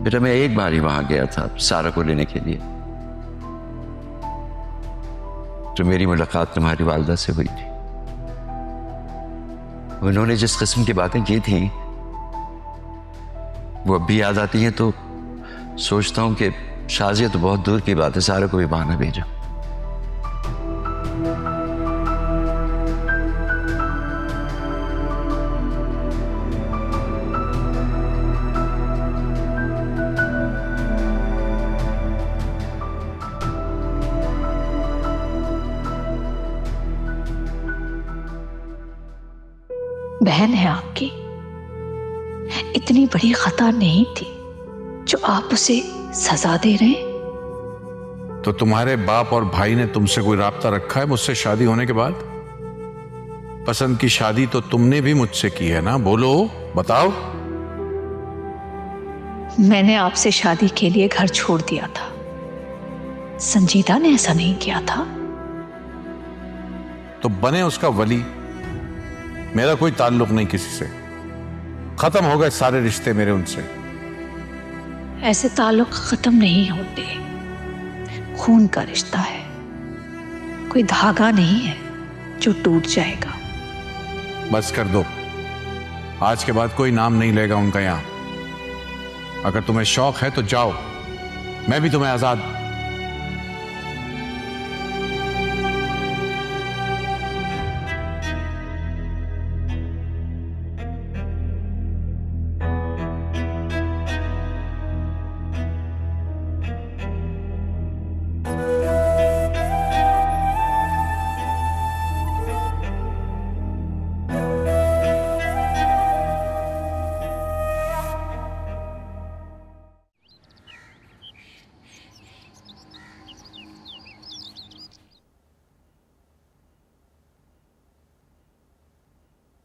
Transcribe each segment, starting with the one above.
बेटा मैं एक बार ही वहां गया था सारा को लेने के लिए, तो मेरी मुलाकात तुम्हारी वालदा से हुई थी। उन्होंने जिस किस्म की बातें की थी वो अब भी याद आती हैं, तो सोचता हूं कि शाजिया तो बहुत दूर की बात है, सारा को भी बहाना भेजा। बहन है आपकी, इतनी बड़ी खता नहीं थी जो आप उसे सजा दे रहे हैं। तो तुम्हारे बाप और भाई ने तुमसे कोई राब्ता रखा है मुझसे शादी होने के बाद? पसंद की शादी तो तुमने भी मुझसे की है ना, बोलो बताओ। मैंने आपसे शादी के लिए घर छोड़ दिया था, संजीदा ने ऐसा नहीं किया था। तो बने उसका वली, मेरा कोई ताल्लुक नहीं किसी से, खत्म हो गए सारे रिश्ते मेरे उनसे। ऐसे ताल्लुक खत्म नहीं होते, खून का रिश्ता है, कोई धागा नहीं है जो टूट जाएगा। बस कर दो, आज के बाद कोई नाम नहीं लेगा उनका यहां। अगर तुम्हें शौक है तो जाओ, मैं भी तुम्हें आजाद।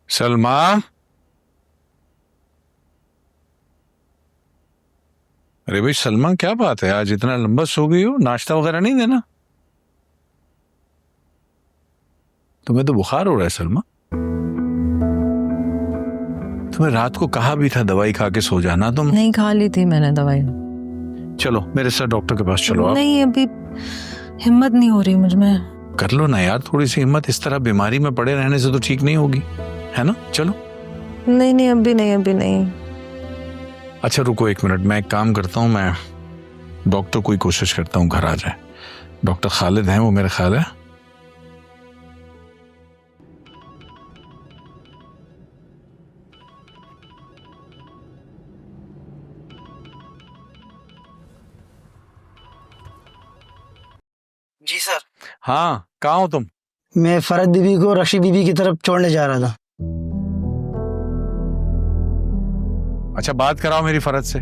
सलमा, अरे भाई सलमा क्या बात है, आज इतना लंबा सो गई हो? नाश्ता वगैरह नहीं देना? तुम्हें तो बुखार हो रहा है सलमा। तुम्हें रात को कहा भी था दवाई खा के सो जाना, तुम नहीं खा ली थी मैंने दवाई। चलो मेरे साथ डॉक्टर के पास चलो। आप नहीं, अभी हिम्मत नहीं हो रही मुझ में। कर लो ना यार थोड़ी सी हिम्मत, इस तरह बीमारी में पड़े रहने से तो ठीक नहीं होगी, है ना? चलो। नहीं नहीं, अभी नहीं, अभी नहीं। अच्छा रुको एक मिनट, मैं एक काम करता हूँ, मैं डॉक्टर को ही कोशिश करता हूँ घर आ जाए। डॉक्टर खालिद हैं वो, मेरे ख्याल है। जी सर। हाँ कहाँ हो तुम? मैं फरहत बीबी को रशी बीबी की तरफ छोड़ने जा रहा था। अच्छा बात कराओ मेरी फरहत से।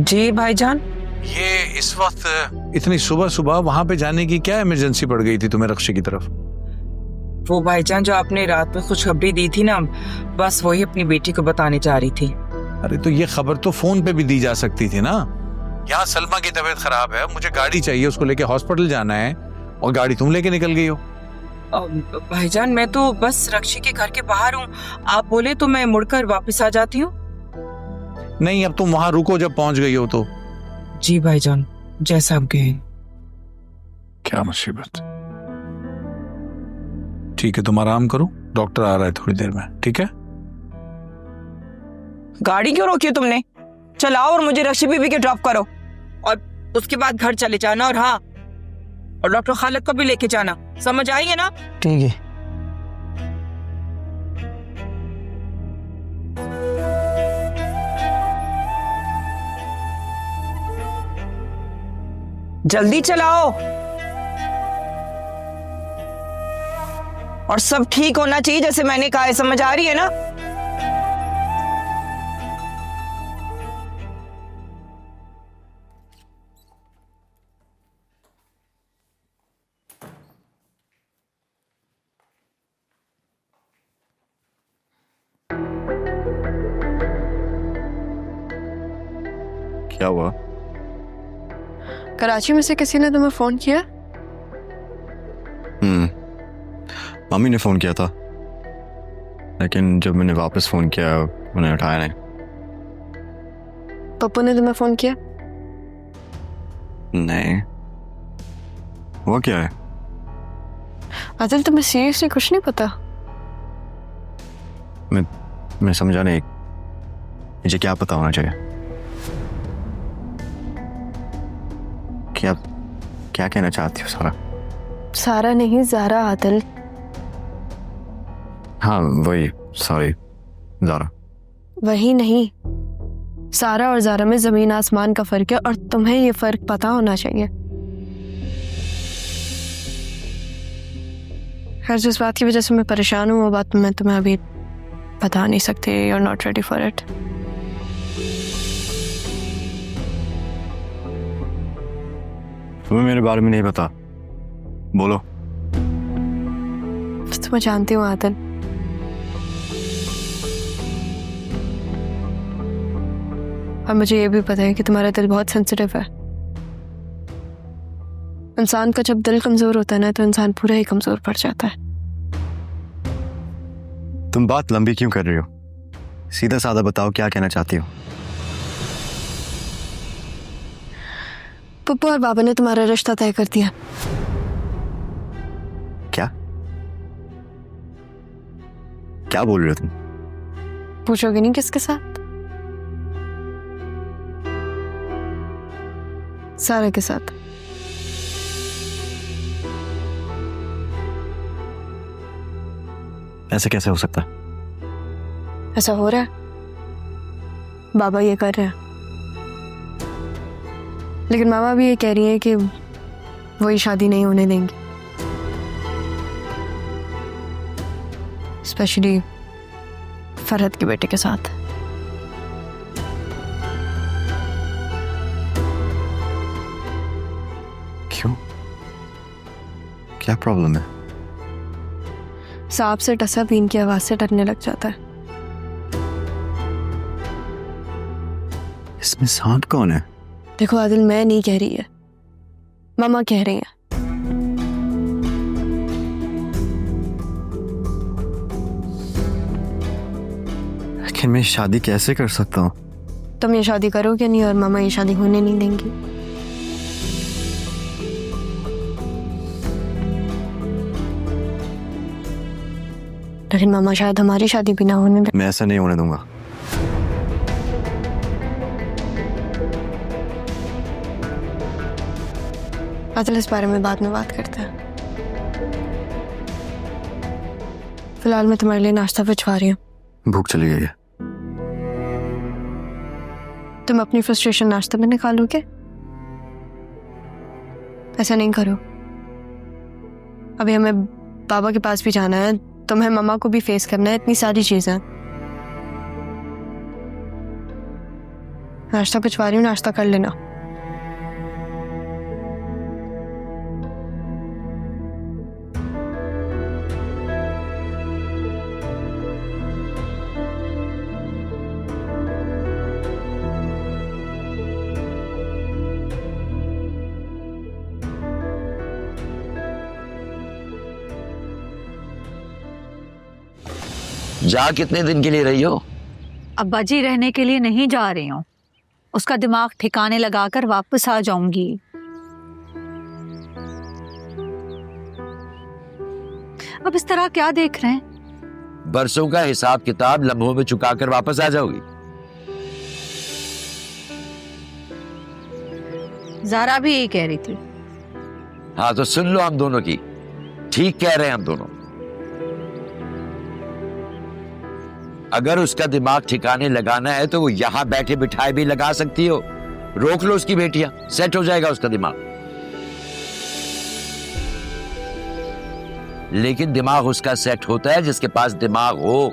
जी भाईजान। ये इस वक्त इतनी सुबह सुबह वहां पे जाने की क्या इमरजेंसी पड़ गई थी तुम्हें रक्षे की तरफ? वो भाईजान जो आपने रात में खुशखबरी दी थी ना, बस वही अपनी बेटी को बताने जा रही थी। अरे तो ये खबर तो फोन पे भी दी जा सकती थी ना। यहाँ सलमा की तबीयत खराब है, मुझे गाड़ी चाहिए, उसको लेके हॉस्पिटल जाना है, और गाड़ी तुम लेके निकल गई हो। भाईजान मैं तो बस रक्षी के घर के बाहर हूँ, आप बोले तो मैं मुड़कर वापस आ जाती हूँ। नहीं अब तुम वहां रुको जब पहुंच गई हो तो। जी भाईजान जैसा आप कहें। क्या मुसीबत। ठीक है तुम आराम करो, डॉक्टर आ रहा है थोड़ी देर में, ठीक है? गाड़ी क्यों रोकी तुमने? चलाओ और मुझे रक्षी बीबी के ड्रॉप करो, और उसके बाद घर चले जाना। और हाँ, और डॉक्टर खालिद को भी लेके जाना, समझ आएंगे ना? ठीक है। जल्दी चलाओ। और सब ठीक होना चाहिए जैसे मैंने कहा है, समझ आ रही है ना? क्या हुआ? कराची में से किसी ने तुम्हें फोन किया? मम्मी ने फोन किया था, लेकिन जब मैंने वापस फोन किया उन्हें उठाया नहीं। पप्पू ने तुम्हें फोन किया? नहीं। वो क्या है? आदिल, तुम्हें सीरियसली कुछ नहीं पता? मैं समझा नहीं, मुझे क्या पता होना चाहिए? क्या कहना चाहती हो सारा? सारा नहीं, ज़ारा। आदिल, हाँ वही, सॉरी ज़ारा। वही नहीं, सारा और ज़ारा में जमीन आसमान का फर्क है और तुम्हें ये फर्क पता होना चाहिए। खैर, जिस बात की वजह से मैं परेशान हूँ वो बात मैं तुम्हें अभी बता नहीं सकती। You are not ready for it. तुम्हें मेरे बारे में नहीं पता, बोलो। तो मैं जानती हूँ आदिल, और मुझे ये भी पता है कि तुम्हारा दिल बहुत सेंसिटिव है। इंसान का जब दिल कमजोर होता है ना, तो इंसान पूरा ही कमजोर पड़ जाता है। तुम बात लंबी क्यों कर रही हो? सीधा साधा बताओ, क्या कहना चाहती हो? पप्पू और बाबा ने तुम्हारा रिश्ता तय कर दिया। क्या क्या बोल रहे हो तुम? पूछोगे नहीं किसके साथ? सारा के साथ। ऐसे कैसे हो सकता? ऐसा हो रहा है, बाबा ये कर रहे हैं, लेकिन मामा भी ये कह रही है कि वो ये शादी नहीं होने देंगी, स्पेशली फरहत के बेटे के साथ। क्यों? क्या प्रॉब्लम है? सांप से टसा बीन की आवाज से डरने लग जाता है। इसमें सांप कौन है? देखो आदिल, मैं नहीं कह रही है, मामा कह रही हैं। लेकिन मैं शादी कैसे कर सकता हूँ? तुम ये शादी करोगे नहीं और मामा ये शादी होने नहीं देंगी। लेकिन मामा शायद हमारी शादी भी ना होने दे। मैं ऐसा नहीं होने दूंगा। आदिल, इस बारे में बाद में बात करते हैं। फिलहाल मैं तुम्हारे लिए नाश्ता भिजवा रही हूँ। भूख चली गई है। तुम अपनी फ्रस्ट्रेशन नाश्ते में निकालोगे? ऐसा नहीं करो, अभी हमें बाबा के पास भी जाना है, तुम्हें मम्मा को भी फेस करना है, इतनी सारी चीजें। नाश्ता भिजवा रही हूँ, नाश्ता कर लेना। जा कितने दिन के लिए रही हो? अब्बा जी, रहने के लिए नहीं जा रही हूँ, उसका दिमाग ठिकाने लगाकर वापस आ जाऊंगी। अब इस तरह क्या देख रहे हैं? बरसों का हिसाब किताब लम्हों में चुकाकर वापस आ जाओगी? ज़ारा भी यही कह रही थी। हाँ तो सुन लो हम दोनों की, ठीक कह रहे हैं हम दोनों। अगर उसका दिमाग ठिकाने लगाना है तो वो यहां बैठे बिठाए भी लगा सकती हो। रोक लो उसकी बेटियां, सेट हो जाएगा उसका दिमाग। लेकिन दिमाग उसका सेट होता है जिसके पास दिमाग हो।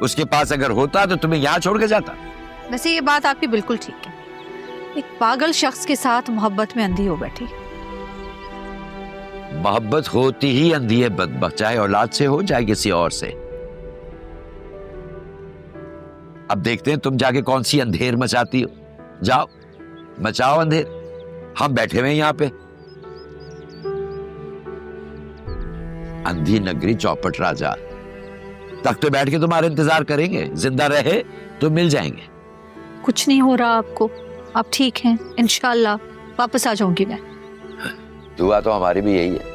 उसके पास अगर होता तो तुम्हें यहां छोड़ के जाता। वैसे ये बात आपकी बिल्कुल ठीक है। एक पागल शख्स के साथ मोहब्बत में अंधी हो बैठी। मोहब्बत होती ही अंधी है बदबख्त, चाहे औलाद से हो चाहे किसी और से। अब देखते हैं तुम जाके कौन सी अंधेर मचाती हो। जाओ मचाओ अंधेर, हम बैठे हुए यहां पे। अंधी नगरी चौपट राजा, तख्त पे बैठ के तुम्हारे इंतजार करेंगे। जिंदा रहे तो मिल जाएंगे। कुछ नहीं हो रहा आपको, आप ठीक हैं। इंशाल्लाह वापस आ जाऊंगी मैं। दुआ तो हमारी भी यही है।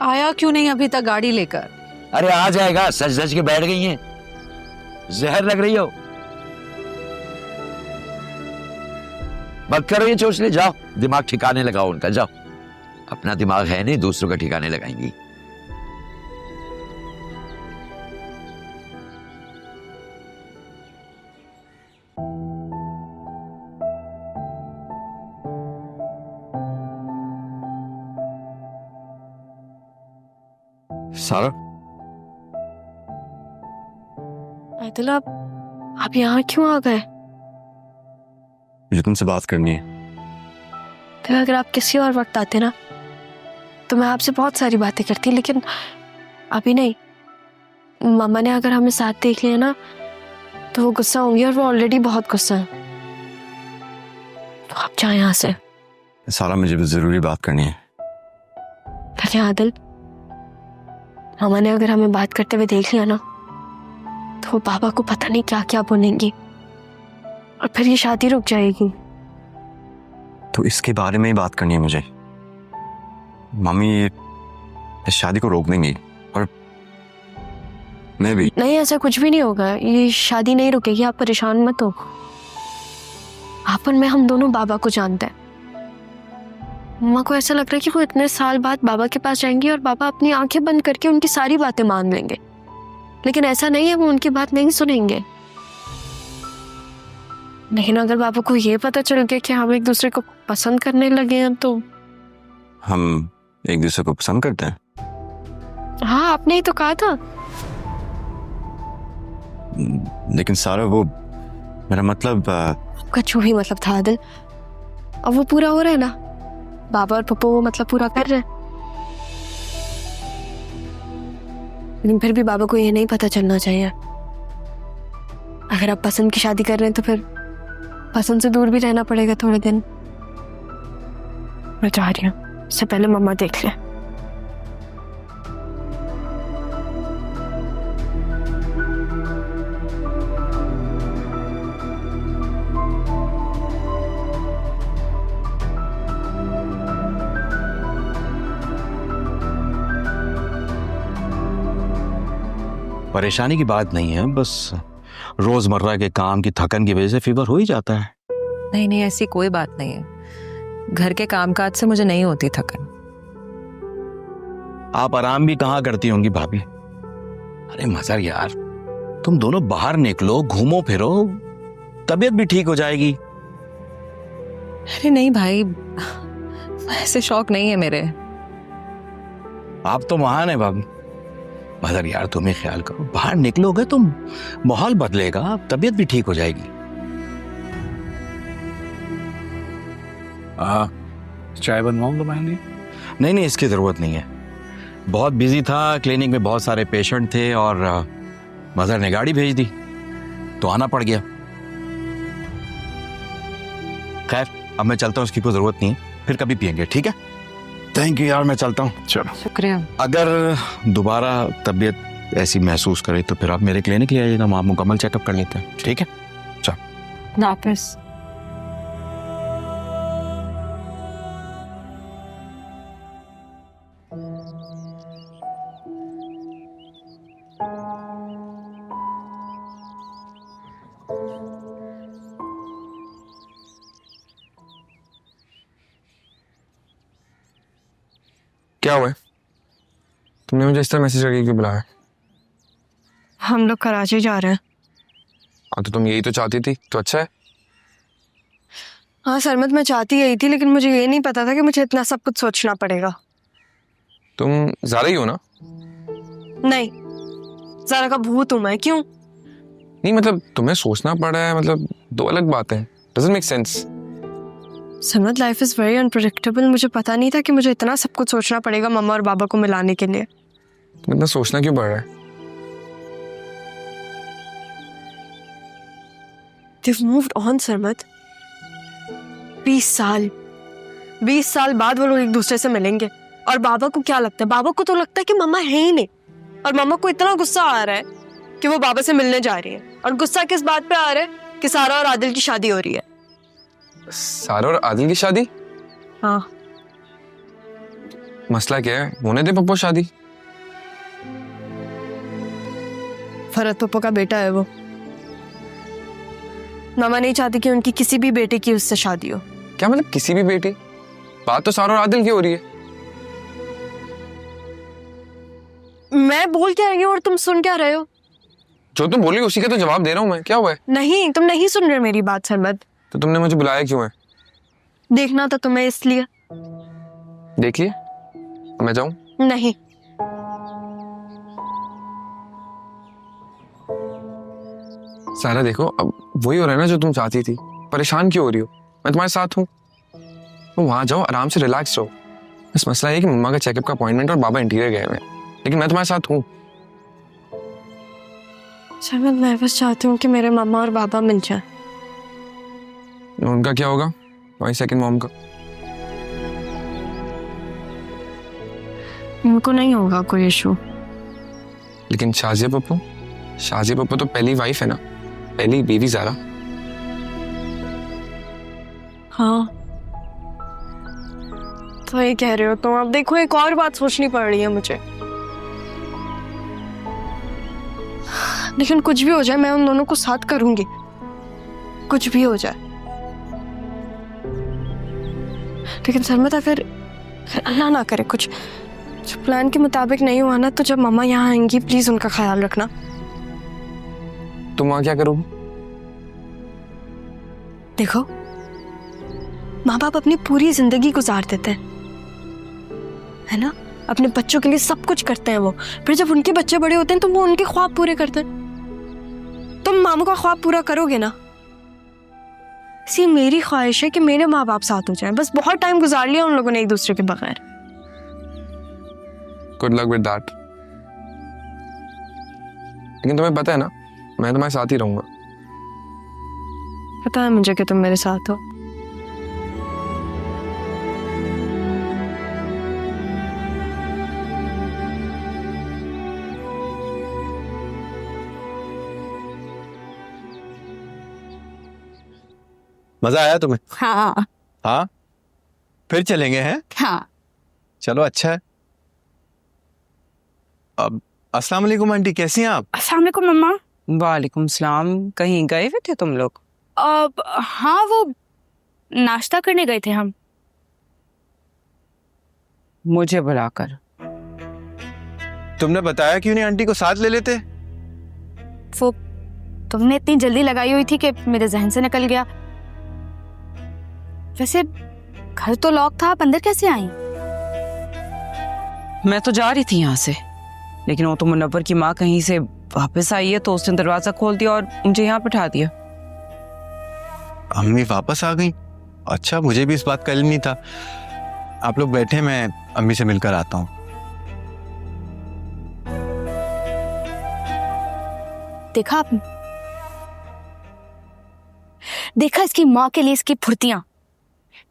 आया क्यों नहीं अभी तक गाड़ी लेकर? अरे आ जाएगा, सच सच के बैठ गई हैं। जहर लग रही हो, मत करो ये चोचले। जाओ दिमाग ठिकाने लगाओ उनका, जाओ। अपना दिमाग है नहीं, दूसरों का ठिकाने लगाएंगी। सारा, आदिल, आप यहाँ क्यों आ गए? मुझे तुमसे बात करनी है। फिर अगर आप किसी और वक्त आते ना तो मैं आपसे बहुत सारी बातें करती, लेकिन अभी नहीं। मामा ने अगर हमें साथ देख लिया ना तो वो गुस्सा होंगी, और वो ऑलरेडी बहुत गुस्सा है। तो आप जाए यहाँ से। सारा, मुझे भी जरूरी बात करनी है। लेकिन आदिल, मामा ने अगर हमें बात करते हुए देख लिया ना तो वो बाबा को पता नहीं क्या क्या बोलेंगी, और फिर ये शादी रुक जाएगी। तो इसके बारे में ही बात करनी है मुझे। मम्मी इस शादी को रोक देंगी, और मैं भी। नहीं, ऐसा कुछ भी नहीं होगा। ये शादी नहीं रुकेगी, आप परेशान मत हो। आपन में हम दोनों बाबा को जानते हैं। मम्मा को ऐसा लग रहा है कि वो इतने साल बाद बाबा के पास जाएंगी और बाबा अपनी आंखें बंद करके उनकी सारी बातें मान लेंगे, लेकिन ऐसा नहीं है, वो उनकी बात नहीं सुनेंगे। लेकिन अगर बाबा को ये पता चल गया कि हम एक दूसरे को पसंद करने लगे हैं तो। हम एक दूसरे को पसंद करते हैं? हाँ, आपने ही तो कहा था। लेकिन सारा, वो मेरा मतलब आपका जो भी मतलब था आदिल, अब वो पूरा हो रहा है ना। बाबा और पप्पू वो मतलब पूरा कर रहे हैं। लेकिन फिर भी बाबा को ये नहीं पता चलना चाहिए। अगर आप पसंद की शादी कर रहे हैं तो फिर पसंद से दूर भी रहना पड़ेगा थोड़े दिन। मैं चाह रही हूँ इससे पहले मम्मा देख लें। परेशानी की बात नहीं है, बस रोजमर्रा के काम की थकन की वजह से फीवर हो ही जाता है। नहीं नहीं, ऐसी कोई बात नहीं है। घर के कामकाज से मुझे नहीं होती थकन। आप आराम भी कहाँ करती होंगी भाभी? अरे मजर यार, तुम दोनों बाहर निकलो, घूमो फिरो, तबीयत भी ठीक हो जाएगी। अरे नहीं भाई, ऐसे शौक नहीं है मेरे। आप तो महान है भाभी। मदर यार, तुम्हें ख्याल करो, बाहर निकलोगे तो माहौल बदलेगा, तबीयत भी ठीक हो जाएगी। चाय बनवाऊं तो मैंने? नहीं नहीं, इसकी जरूरत नहीं है। बहुत बिजी था, क्लिनिक में बहुत सारे पेशेंट थे और मदर ने गाड़ी भेज दी तो आना पड़ गया। खैर, अब मैं चलता हूँ, उसकी कोई जरूरत नहीं है, फिर कभी पियेंगे, ठीक है? थैंक यू यार, मैं चलता हूँ। चलो, शुक्रिया। अगर दोबारा तबीयत ऐसी महसूस करे तो फिर आप मेरे क्लिनिक ले आइएगा, हम आप मुकम्मल चेकअप कर लेते हैं, ठीक है? चलो, नाफिस। क्या हुआ है? तुमने मुझे इस तरह मैसेज करके क्यों बुलाया? हम लोग कराची जा रहे हैं। हाँ, तो तुम यही तो चाहती थी, तो अच्छा है। हाँ सरमत, मैं चाहती यही थी, लेकिन मुझे ये नहीं पता था कि मुझे इतना सब कुछ सोचना पड़ेगा। तुम ज़ारा ही हो ना? नहीं, ज़ारा का भूत हूं मैं। क्यों? नहीं मतलब तुम्हें सोचना पड़ रहा है, मतलब दो अलग बातें हैं। Doesn't make sense. समझ, लाइफ इज वेरी अनप्रेडिक्टेबल। मुझे पता नहीं था कि मुझे इतना सब कुछ सोचना पड़ेगा मम्मा और बाबा को मिलाने के लिए। तुम इतना सोचना क्यों पड़ रहा है? They've moved on, सरमत। 20 साल बाद वो लोग एक दूसरे से मिलेंगे। और बाबा को क्या लगता है? बाबा को तो लगता है कि मम्मा है ही नहीं। और मम्मा को इतना गुस्सा आ रहा है कि वो बाबा से मिलने जा रही है। और गुस्सा किस बात पे आ रहा है? कि सारा और आदिल की शादी हो रही है। सारा और आदिल की शादी? हाँ। मसला क्या है? होने दे पप्पू शादी। फरहत पप्पू का बेटा है वो। मामा नहीं चाहती कि उनकी किसी भी बेटे की उससे शादी हो। क्या मतलब किसी भी बेटी? बात तो सारा और आदिल की हो रही है। मैं बोल क्या रही हूँ और तुम सुन क्या रहे हो? जो तुम बोली उसी का तो जवाब दे रहा हूँ मैं। क्या हुआ है? नहीं, तुम नहीं सुन रहे मेरी बात सरमत। तो तुमने मुझे बुलाया क्यों है? देखना था तुम्हें इसलिए। देख लिया? मैं जाऊं? नहीं। सारा देखो, अब वही हो रहा है ना जो तुम चाहती थी। परेशान क्यों हो रही हो? मैं तुम्हारे साथ हूँ। तुम वहां जाओ, आराम से रिलैक्स रहो। बस मसला है कि मम्मा का चेकअप का अपॉइंटमेंट और बाबा इंटीरियर गए हुए हैं, लेकिन मैं तुम्हारे साथ हूँ। सरमत, मैं बस चाहती हूँ कि मेरे मम्मा और बाबा मिल जाएं। उनका क्या होगा? तुम्हारी सेकंड मॉम का? उनको नहीं होगा कोई इशू। लेकिन शाजिया पप्पू? शाजिया पप्पू तो पहली वाइफ है ना, पहली बीवी ज़ारा। हाँ, तो ये कह रहे हो तुम। अब देखो, एक और बात सोचनी पड़ रही है मुझे। लेकिन कुछ भी हो जाए, मैं उन दोनों को साथ करूंगी। कुछ भी हो जाए। लेकिन सरमत, अगर अल्लाह ना करे कुछ प्लान के मुताबिक नहीं हुआ ना, तो जब मम्मा यहाँ आएंगी प्लीज उनका ख्याल रखना। तुम वहां क्या करोगी? देखो, माँ बाप अपनी पूरी जिंदगी गुजार देते हैं, है ना? अपने बच्चों के लिए सब कुछ करते हैं वो। फिर जब उनके बच्चे बड़े होते हैं तो वो उनके ख्वाब पूरे करते हैं। तुम मामू का ख्वाब पूरा करोगे ना? सी, मेरी ख्वाहिश है कि मेरे माँ बाप साथ हो जाएं। बस बहुत टाइम गुजार लिया उन लोगों ने एक दूसरे के बगैर। Good luck with that. लेकिन तुम्हें पता है ना, मैं तुम्हारे साथ ही रहूंगा। पता है मुझे कि तुम मेरे साथ हो। मजा आया तुम्हें? हाँ। हाँ, फिर चलेंगे हैं? हाँ। चलो, अच्छा है। अब अस्सलाम वालेकुम आंटी, कैसी हैं आप? अस्सलाम वालेकुम मम्मा। वालेकुम सलाम। कहीं गए हुए थे तुम लोग? अब हाँ, वो नाश्ता करने गए थे हम। मुझे बुलाकर? तुमने बताया क्यों नहीं आंटी को साथ ले लेते? वो तुमने इतनी जल्दी लगाई हुई थी कि मेरे जहन से निकल गया। वैसे घर तो लॉक था, आप अंदर कैसे आई? मैं तो जा रही थी यहाँ से, लेकिन वो तो मुनव्वर की माँ कहीं से वापस आई है तो उसने दरवाजा खोल दिया और मुझे यहाँ बिठा दिया। अम्मी वापस आ गई? अच्छा, मुझे भी इस बात का इल्म नहीं था। आप लोग बैठे, मैं अम्मी से मिलकर आता हूँ। देखा आपने? देखा इसकी माँ के लिए इसकी फुर्तियां?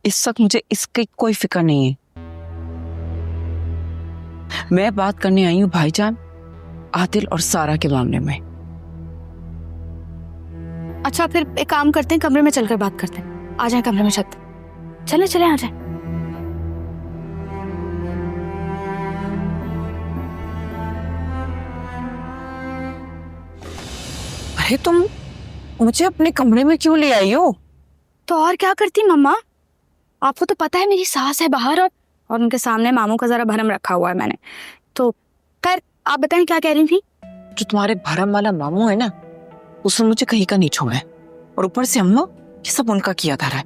इस वक्त मुझे इसकी कोई फिक्र नहीं है। मैं बात करने आई हूँ भाईजान आदिल और सारा के मामले में। अच्छा, फिर एक काम करते हैं, कमरे में चलकर बात करते हैं। आ जाए कमरे में, चले चले आ जाए। अरे तुम मुझे अपने कमरे में क्यों ले आई हो? तो और क्या करती मम्मा? आपको तो पता है मेरी सास है बाहर, और उनके सामने मामू का जरा भरम रखा हुआ है मैंने। तो खैर, आप बताएं क्या कह रही थी? जो तुम्हारे भरम वाला मामू है ना, उसने मुझे कहीं का नहीं छोड़ा है। और ऊपर से अम्मा, ये सब उनका किया धरा है।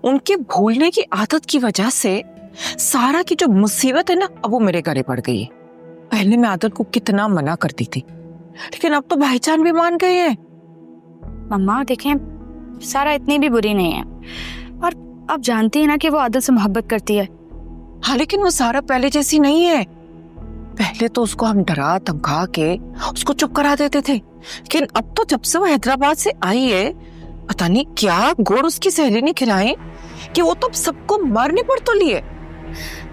उनके भूलने की आदत की वजह से सारा की जो मुसीबत है ना, अब वो मेरे गले पड़ गई है। पहले मैं आदत को कितना मना करती थी, लेकिन अब तो भाईजान भी मान गए हैं। मम्मा देखें, सारा इतनी भी बुरी नहीं है, और आप जानती हैं ना कि वो आदत से मोहब्बत करती है। हाँ, लेकिन वो सारा पहले जैसी नहीं है। पहले तो उसको हम डरा धमका के उसको चुप करा देते थे, लेकिन अब तो जब से वो हैदराबाद से आई है, पता नहीं क्या गुड़ उसकी सहेली ने खिलाए कि वो तो सबको मारने पर तो लिए।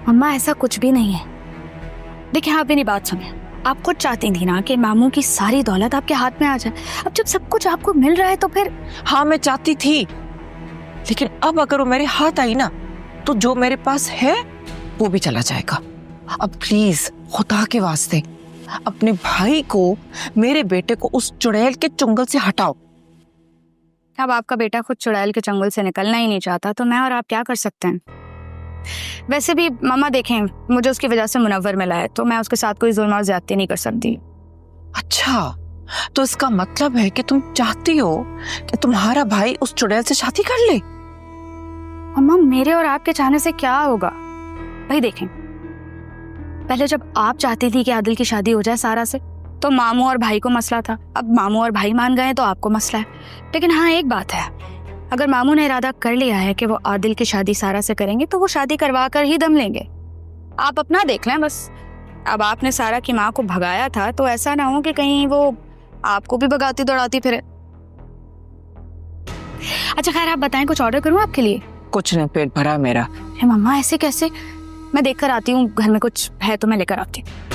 मम्मा ऐसा कुछ भी नहीं है। देखिए, आप मेरी बात सुनिए। आप खुद चाहती थी ना कि मामू की सारी दौलत आपके हाथ में आ जाए। अब जब सब कुछ आपको मिल रहा है तो फिर। हाँ, मैं चाहती थी, लेकिन अब अगर वो मेरे हाथ आई ना, तो जो मेरे पास है वो भी चला जाएगा। अब प्लीज खुदा के वास्ते अपने भाई को, मेरे बेटे को उस चुड़ैल के चंगुल से हटाओ। अब आपका बेटा खुद चुड़ैल के चंगुल से निकलना ही नहीं चाहता, तो मैं और आप क्या कर सकते हैं। वैसे भी मम्मा देखें, मुझे उसकी वजह से मुनव्वर मिला है, तो मैं उसके साथ कोई जुल्म और ज्यादती नहीं कर सकती। अच्छा, तो इसका मतलब है कि तुम चाहती हो कि तुम्हारा भाई उस चुड़ैल से शादी कर ले? मम्मा, मेरे और आपके चाहने से क्या होगा? भाई देखें, पहले जब आप चाहती थी कि आदिल की शादी हो जाए सारा से, तो मामू और भाई को मसला था। अब मामू और भाई मान गए तो आपको मसला है। लेकिन हाँ, एक बात है, अगर मामू ने इरादा कर लिया है कि वो आदिल की शादी सारा से करेंगे, तो वो शादी करवा कर ही दम लेंगे। आप अपना देख लें बस। अब आपने सारा की माँ को भगाया था, तो ऐसा ना हो कि कहीं वो आपको भी भगाती दौड़ाती फिरे। अच्छा खैर, आप बताएं, कुछ ऑर्डर करूँ आपके लिए? कुछ नहीं, पेट भरा मेरा। मम्मा ऐसे कैसे? मैं देख कर आती हूँ, घर में कुछ है तो मैं लेकर आती हूँ।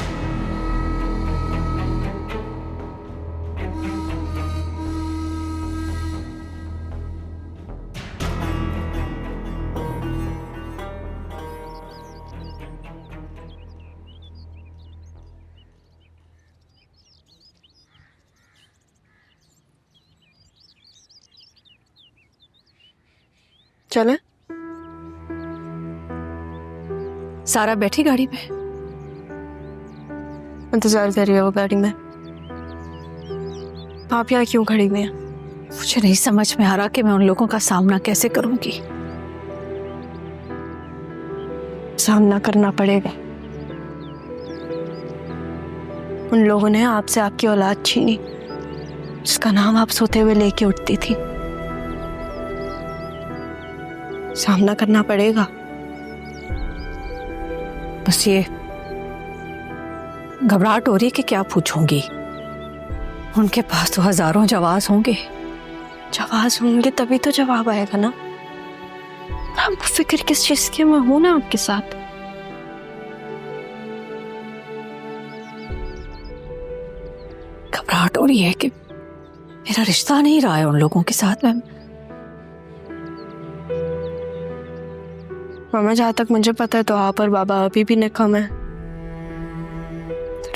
चले? सारा बैठी गाड़ी में, इंतजार कर रही है वो गाड़ी में। आप यहाँ क्यों खड़ी हुई हैं? मुझे नहीं समझ में आ रहा कि मैं उन लोगों का सामना कैसे करूंगी। सामना करना पड़ेगा। उन लोगों ने आपसे आपकी औलाद छीनी, जिसका नाम आप सोते हुए लेके उठती थी। सामना करना पड़ेगा। बस ये घबराहट हो रही है कि क्या पूछूंगी। उनके पास तो हजारों जवाब होंगे। जवाब होंगे तभी तो जवाब आएगा ना। आपको फिक्र किस चीज की? मैं हूं ना आपके साथ। घबराहट हो रही है कि मेरा रिश्ता नहीं रहा है उन लोगों के साथ में। मामा, जहां तक मुझे पता है तो आप और बाबा अभी भी निकम है।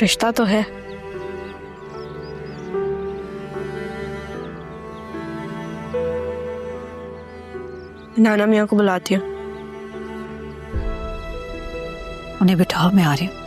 रिश्ता तो है। नाना मियाँ को बुलाती हूँ। उन्हें बिठाओ, मैं आ रही हूँ।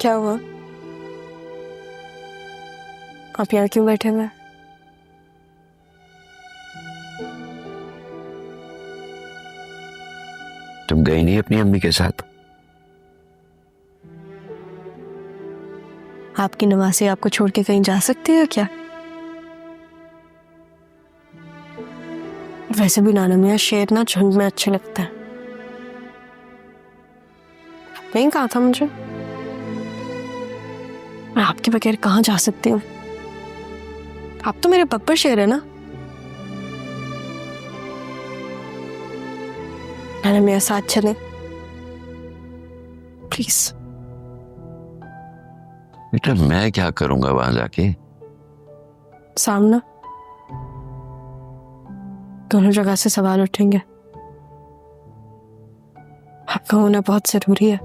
क्या हुआ? आप यहाँ क्यों बैठे हुए? तुम गई नहीं अपनी अम्मी के साथ? आपकी नवासी आपको छोड़ के कहीं जा सकती है क्या? वैसे भी नाना मियाँ शेर ना झुंड में अच्छे लगते हैं। नहीं कहा था मुझे? मैं आपके बगैर कहाँ जा सकती हूँ? आप तो मेरे बब्बर शेर है ना। नाना मियाँ साथ चले प्लीज। बेटा मैं क्या करूंगा वहां जाके? सामना दोनों जगह से सवाल उठेंगे। आपका होना बहुत जरूरी है।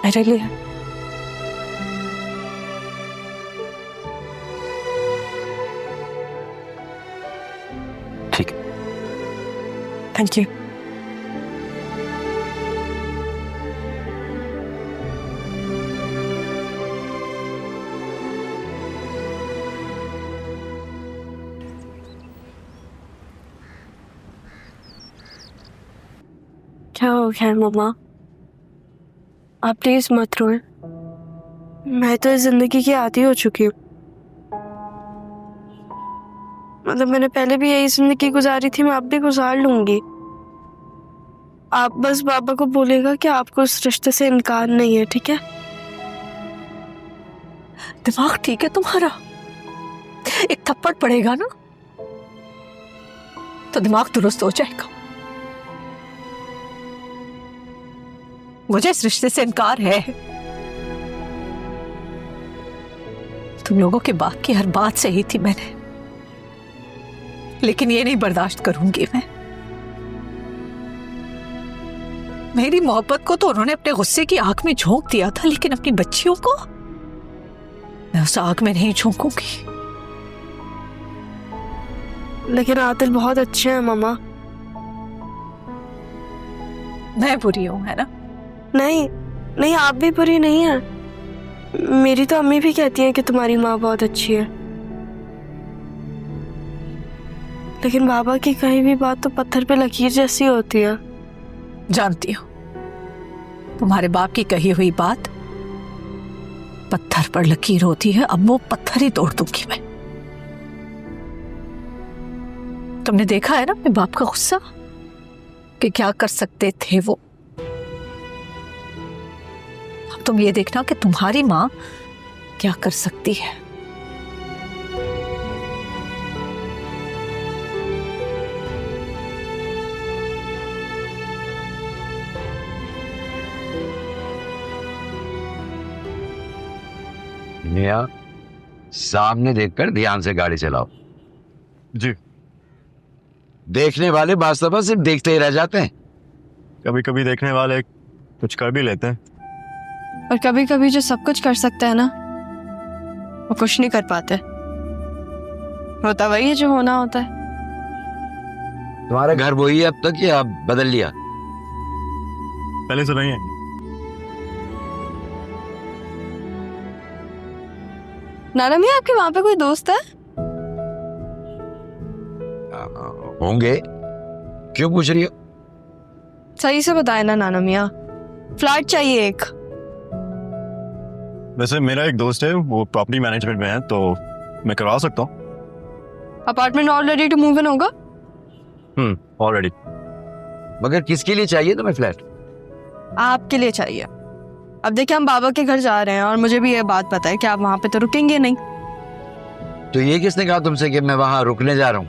मेरे लिए। ठीक। Thank you. क्या हो गया मम्मा? आप प्लीज मत रोए। मैं तो इस जिंदगी की आदी हो चुकी हूँ। मतलब मैंने पहले भी यही जिंदगी गुजारी थी, मैं अब भी गुजार लूंगी। आप बस बाबा को बोलेगा कि आपको इस रिश्ते से इनकार नहीं है, ठीक है? दिमाग ठीक है तुम्हारा? एक थप्पड़ पड़ेगा ना तो दिमाग दुरुस्त हो जाएगा। मुझे इस रिश्ते से इनकार है। तुम लोगों की बात की हर बात सही थी मैंने, लेकिन ये नहीं बर्दाश्त करूंगी मैं। मेरी मोहब्बत को तो उन्होंने अपने गुस्से की आग में झोंक दिया था, लेकिन अपनी बच्चियों को मैं उस आग में नहीं झोंकूंगी। लेकिन आदिल बहुत अच्छे हैं मम्मा। मैं बुरी हूं, है ना? नहीं नहीं, आप भी बुरी नहीं है। मेरी तो अम्मी भी कहती हैं कि तुम्हारी माँ बहुत अच्छी है। लेकिन बाबा की कही भी बात तो पत्थर पे लकीर जैसी होती है। जानती हूं, तुम्हारे बाप की कही हुई बात पत्थर पर लकीर होती है। अब वो पत्थर ही तोड़ दूंगी मैं। तुमने देखा है ना अपने बाप का गुस्सा, कि क्या कर सकते थे वो। अब तुम ये देखना कि तुम्हारी माँ क्या कर सकती है। निया, सामने देखकर ध्यान से गाड़ी चलाओ। जी। देखने वाले वास्तव सिर्फ देखते ही रह जाते हैं। कभी कभी देखने वाले कुछ कर भी लेते हैं। और कभी कभी जो सब कुछ कर सकते हैं ना, वो कुछ नहीं कर पाते। होता वही है जो होना होता है। तुम्हारा घर वही है अब तक या बदल लिया? पहले सुनाइए। नाना मियाँ, आपके वहां पे कोई दोस्त है? होंगे, क्यों पूछ रही हो? सही से बताए ना नाना मियाँ, फ्लैट चाहिए एक। वैसे मेरा एक दोस्त है, वो प्रॉपर्टी मैनेजमेंट में है, तो मैं करवा सकता हूँ। Apartment already ready to move in? Already. मगर किसके लिए चाहिए तुम्हें फ्लैट? आपके लिए चाहिए। अब देखिए, हम बाबा के घर जा रहे हैं और मुझे भी ये बात पता है कि आप वहां पे तो रुकेंगे नहीं। तो ये किसने कहा तुमसे कि मैं वहां रुकने जा रहा हूं?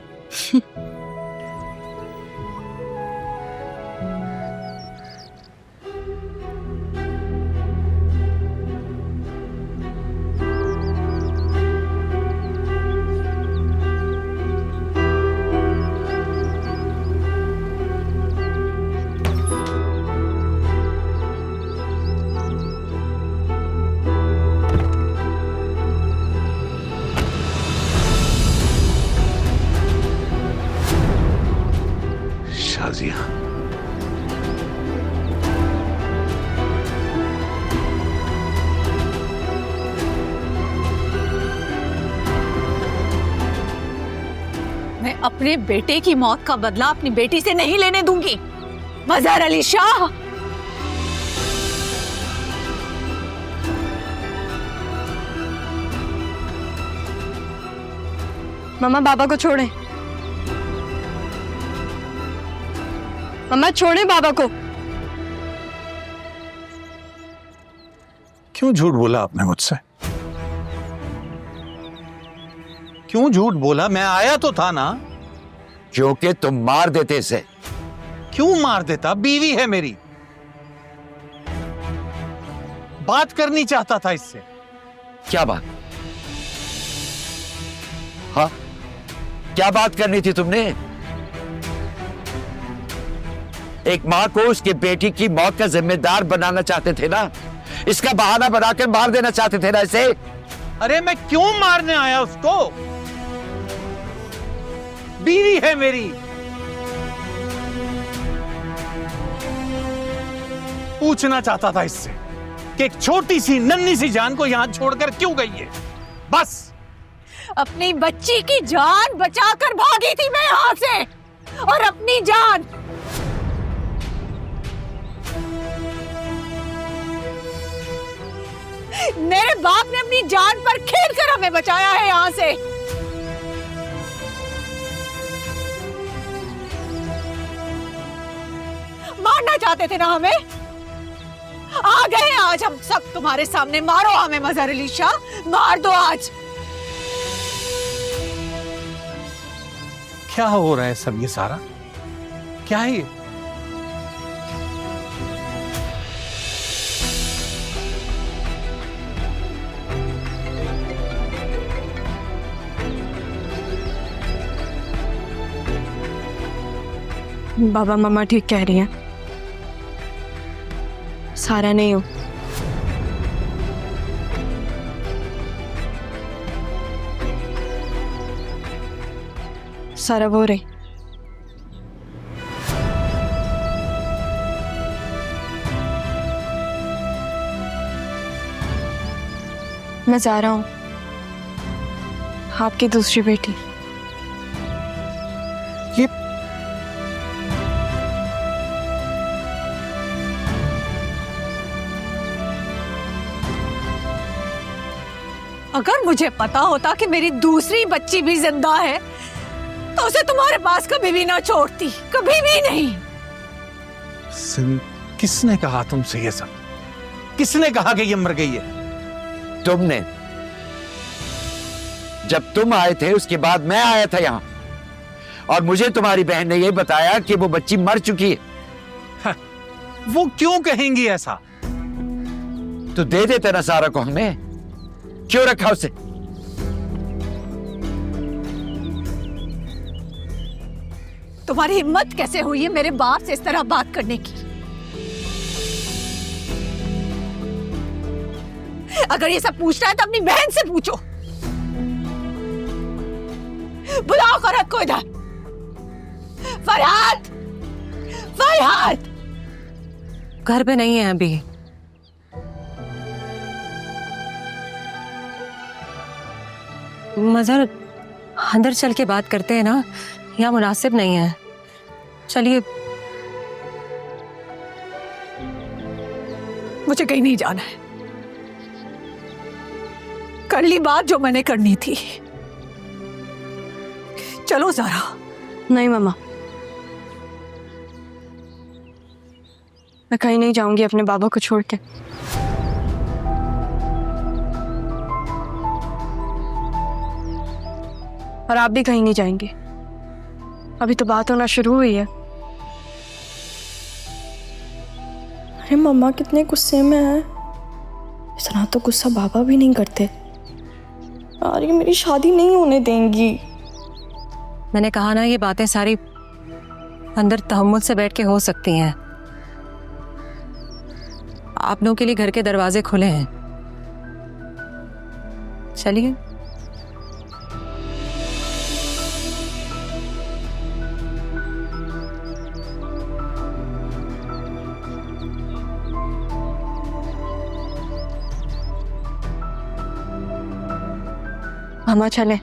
शाजिया, मैं अपने बेटे की मौत का बदला अपनी बेटी से नहीं लेने दूंगी। मजहर अली शाह, मम्मा बाबा को छोड़े। मम्मा छोड़े बाबा को। क्यों झूठ बोला आपने मुझसे? क्यों झूठ बोला? मैं आया तो था ना। क्योंकि तुम मार देते इसे। क्यों मार देता? बीवी है मेरी, बात करनी चाहता था इससे। क्या बात? हाँ, क्या बात करनी थी तुमने? एक मां को उसके बेटी की मौत का जिम्मेदार बनाना चाहते थे ना, इसका बहाना बनाकर मार देना चाहते थे ना इसे। अरे मैं क्यों मारने आया उसको? बीवी है मेरी। पूछना चाहता था इससे कि एक छोटी सी नन्ही सी जान को यहां छोड़कर क्यों गई है, बस। अपनी बच्ची की जान बचाकर भागी थी मैं यहां से, और अपनी जान मेरे बाप ने अपनी जान पर खेलकर हमें बचाया है यहां से। मारना चाहते थे ना हमें, आ गए आज हम सब तुम्हारे सामने। मारो हमें मजहर अली शाह, मार दो आज। क्या हो रहा है सब ये सारा? क्या है ये? बाबा मम्मा ठीक कह रही हैं, सारा नहीं हो। सारा वो रही। मैं जा रहा हूं, आपकी दूसरी बेटी। ये अगर मुझे पता होता कि मेरी दूसरी बच्ची भी जिंदा है तो उसे तुम्हारे पास कभी भी ना छोड़ती, कभी भी नहीं। किसने कहा तुमसे ये सब? किसने कहा कि ये मर गई है? तुमने। जब तुम आए थे उसके बाद मैं आया था यहां, और मुझे तुम्हारी बहन ने यह बताया कि वो बच्ची मर चुकी है। वो क्यों कहेंगी ऐसा? तो दे देते ना सारा को हमें, क्यों रखा उसे? तुम्हारी हिम्मत कैसे हुई है मेरे बाप से इस तरह बात करने की? अगर ये सब पूछना है तो अपनी बहन से पूछो। बुलाओ खरत को इधर। फरहाद, फरहाद घर पे नहीं है अभी। मजहर, अंदर चल के बात करते हैं ना, यहाँ मुनासिब नहीं है। चलिए। मुझे कहीं नहीं जाना है। कर ली बात जो मैंने करनी थी। चलो ज़रा। नहीं मम्मा, मैं कहीं नहीं जाऊंगी अपने बाबा को छोड़ के। और आप भी कहीं नहीं जाएंगे। अभी तो बात होना शुरू हुई है। अरे मम्मा कितने गुस्से में है। इतना तो गुस्सा बाबा भी नहीं करते। यार ये मेरी शादी नहीं होने देंगी। मैंने कहा ना, ये बातें सारी अंदर तहम्मुल से बैठ के हो सकती हैं। आप लोगों के लिए घर के दरवाजे खुले हैं। चलिए। मामा चले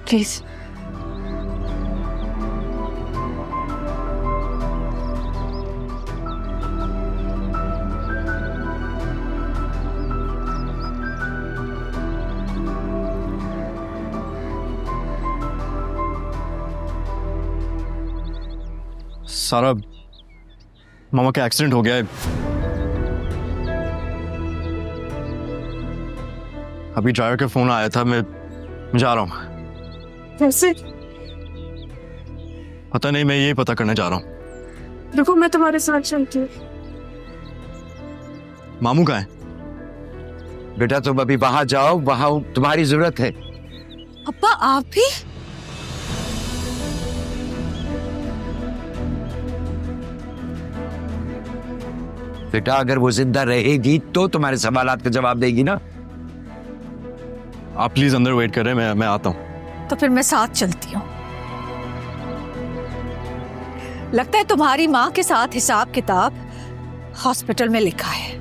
प्लीज। सारा, मामा का एक्सीडेंट हो गया है। अभी ड्राइवर का फोन आया था, मैं जा रहा हूं। कैसे? पता नहीं, मैं यही पता करना चाह रहा हूँ। देखो मैं तुम्हारे साथ चलती हूँ। मामू कहाँ है? बेटा तुम अभी वहां जाओ, वहां तुम्हारी जरूरत है। अब्बा आप भी? बेटा अगर वो जिंदा रहेगी तो तुम्हारे सवालात का जवाब देगी ना। आप प्लीज अंदर वेट कर रहे हैं, मैं आता हूँ। तो फिर मैं साथ चलती हूँ। लगता है तुम्हारी माँ के साथ हिसाब किताब हॉस्पिटल में लिखा है।